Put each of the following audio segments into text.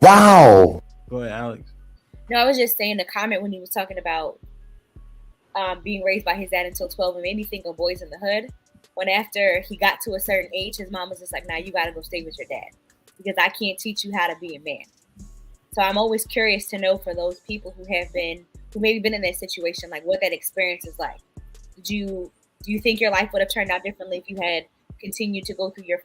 Wow. Go ahead, Alex. No, I was just saying the comment when he was talking about being raised by his dad until 12, it made me think of Boys in the Hood. When after he got to a certain age, his mom was just like, "Now you got to go stay with your dad because I can't teach you how to be a man." So I'm always curious to know for those people who maybe been in that situation, like what that experience is like. Do you think your life would have turned out differently if you had continued to go through your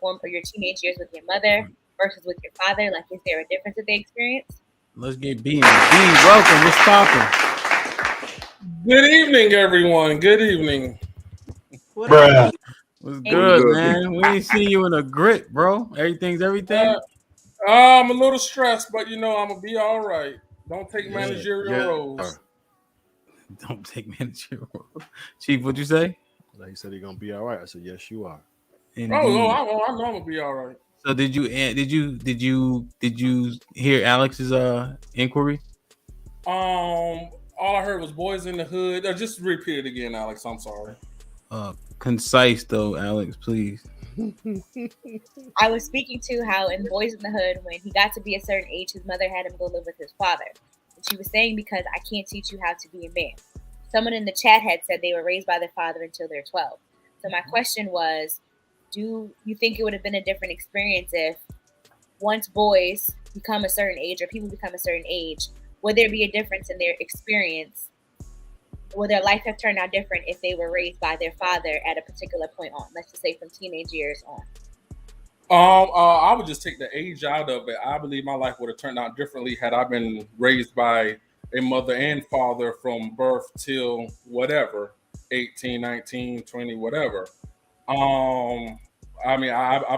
teenage years with your mother versus with your father? Like, is there a difference that they experience? Let's get B. Welcome. What's popping? Good evening, everyone. Good evening. Bruh. What's good, man? We ain't see you in a grip, bro. Everything's everything. I'm a little stressed, but I'm gonna be all right. Don't take managerial roles. Don't take managerial roles. Chief, what'd you say? He said he's gonna be all right. I said, yes, you are. Indeed. I know I'm gonna be all right. So did you hear Alex's inquiry? All I heard was Boys in the Hood. Just repeat it again, Alex. I'm sorry. Concise though, Alex, please. I was speaking to how in Boys in the Hood, when he got to be a certain age, his mother had him go live with his father. And she was saying, because I can't teach you how to be a man. Someone in the chat had said they were raised by their father until they're 12. So my question was, do you think it would have been a different experience if once boys become a certain age or people become a certain age, would there be a difference in their experience? Would their life have turned out different if they were raised by their father at a particular point on? Let's just say from teenage years on. I would just take the age out of it. I believe my life would have turned out differently had I been raised by a mother and father from birth till whatever, 18, 19, 20, whatever. I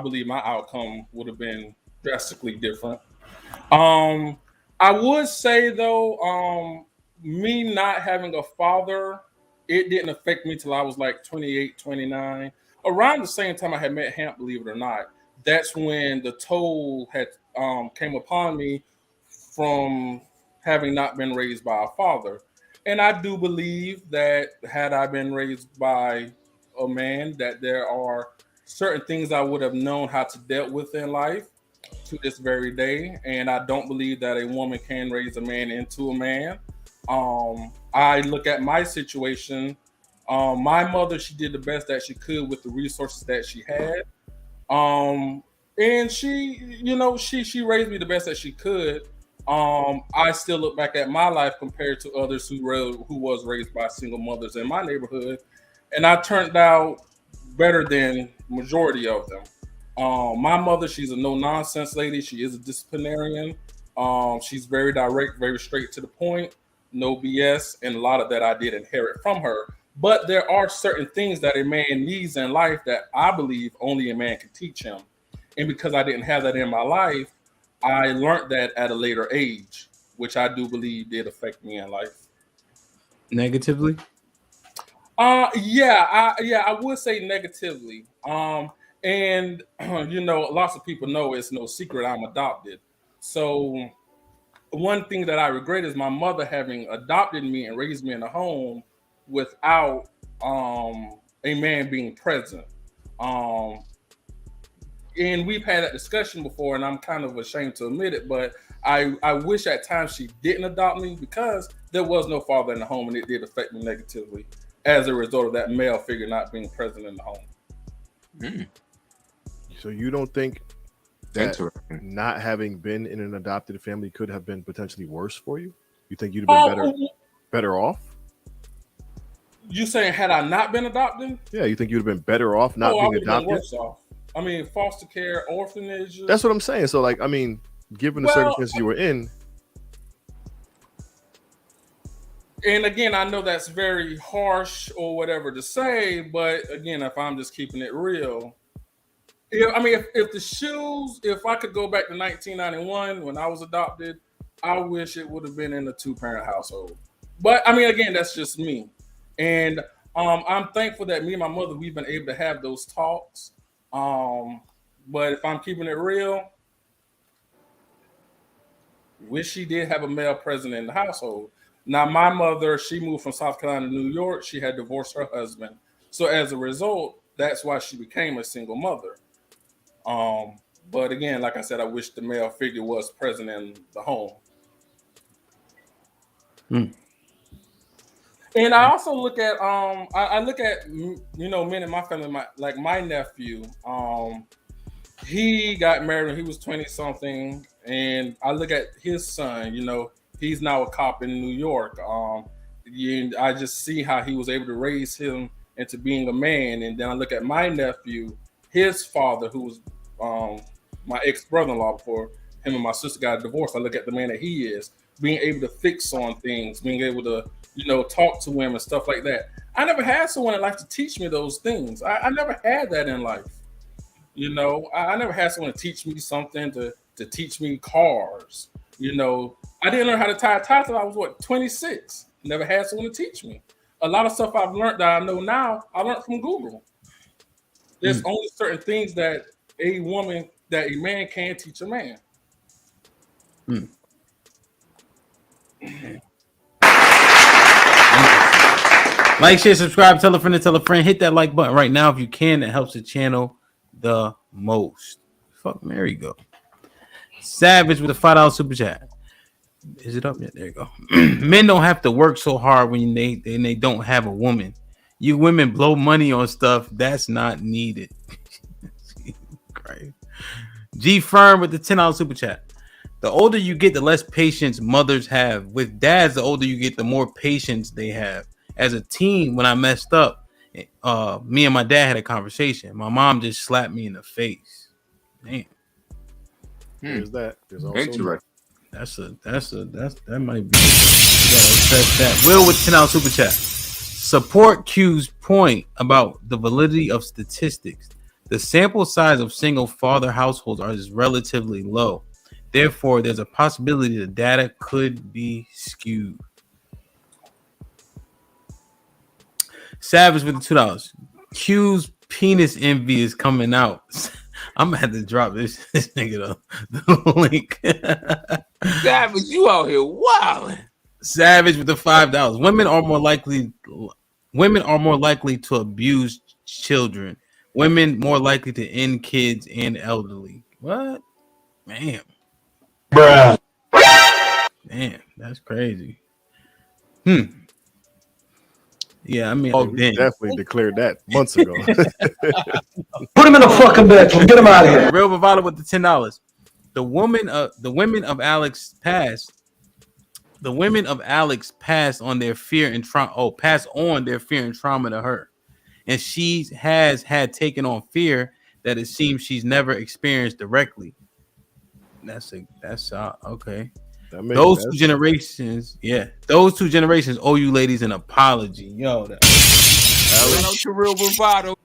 believe my outcome would have been drastically different. I would say though, me not having a father, it didn't affect me till I was like 28, 29. Around the same time I had met Hamp, believe it or not, that's when the toll had came upon me from having not been raised by a father. And I do believe that had I been raised by a man, that there are certain things I would have known how to deal with in life to this very day. And I don't believe that a woman can raise a man into a man. I look at my situation. My mother, she did the best that she could with the resources that she had. And she raised me the best that she could. I still look back at my life compared to others who was raised by single mothers in my neighborhood, and I turned out better than majority of them. My mother, she's a no nonsense lady. She is a disciplinarian. She's very direct, very straight to the point, no BS, and a lot of that I did inherit from her. But there are certain things that a man needs in life that I believe only a man can teach him. And because I didn't have that in my life, I learned that at a later age, which I do believe did affect me in life. Negatively? I would say negatively. And lots of people know it's no secret I'm adopted. So one thing that I regret is my mother having adopted me and raised me in a home without a man being present. And we've had that discussion before, and I'm kind of ashamed to admit it, but I wish at times she didn't adopt me because there was no father in the home, and it did affect me negatively as a result of that male figure not being present in the home. Mm. So you don't think that not having been in an adopted family could have been potentially worse for you? You think you'd have been better off? You saying had I not been adopted? Yeah, you think you'd have been better off not being adopted? Been worse off. I mean, foster care, orphanages. That's what I'm saying. So, given the circumstances you were in. And again, I know that's very harsh or whatever to say, but again, if I'm just keeping it real, if I could go back to 1991 when I was adopted, I wish it would have been in a 2-parent household. But again, that's just me. And I'm thankful that me and my mother, we've been able to have those talks. But if I'm keeping it real, wish she did have a male present in the household. Now, my mother, she moved from South Carolina to New York. She had divorced her husband. So as a result, that's why she became a single mother. But again, like I said, I wish the male figure was present in the home. And I also look at I look at men in my family, my nephew. He got married when he was 20 something, and I look at his son. He's now a cop in New York. I just see how he was able to raise him into being a man, and then I look at my nephew, his father, who was my ex-brother-in-law before him and my sister got divorced. I look at the man that he is, being able to fix on things, being able to talk to women and stuff like that. I never had someone in life to teach me those things. I never had that in life. I never had someone to teach me something, to teach me cars. I didn't learn how to tie a tie till I was 26. Never had someone to teach me. A lot of stuff I've learned that I know now, I learned from Google. There's only certain things that a man can teach a man. Like, share, subscribe, tell a friend to tell a friend. Hit that like button right now if you can. It helps the channel the most. Fuck, there you go. Savage with a $5 super chat. Is it up yet? There you go. Men don't have to work so hard when they don't have a woman. You women blow money on stuff that's not needed. Great. G Firm with the $10 super chat. The older you get, the less patience mothers have. With dads, the older you get, the more patience they have. As a teen, when I messed up, me and my dad had a conversation. My mom just slapped me in the face. Damn. There's that. There's also that might be. That. Will with $10 super chat. Support Q's point about the validity of statistics. The sample size of single father households is relatively low. Therefore, there's a possibility the data could be skewed. Savage with the $2. Q's penis envy is coming out. I'm gonna have to drop this nigga the link. Savage, you out here wilding. Savage with the $5. Women are more likely to abuse children. Women more likely to end kids and elderly. What? Man. Bruh. Man, that's crazy. Yeah, I mean, we definitely declared that months ago. Put him in a fucking bedroom. Get him out of here. Real Bravado with the $10. The women of Alex passed. The women of Alex passed on their fear and trauma. Passed on their fear and trauma to her, and she has had taken on fear that it seems she's never experienced directly. That's okay. Those two generations owe you ladies an apology. Yo, to Real Bravado.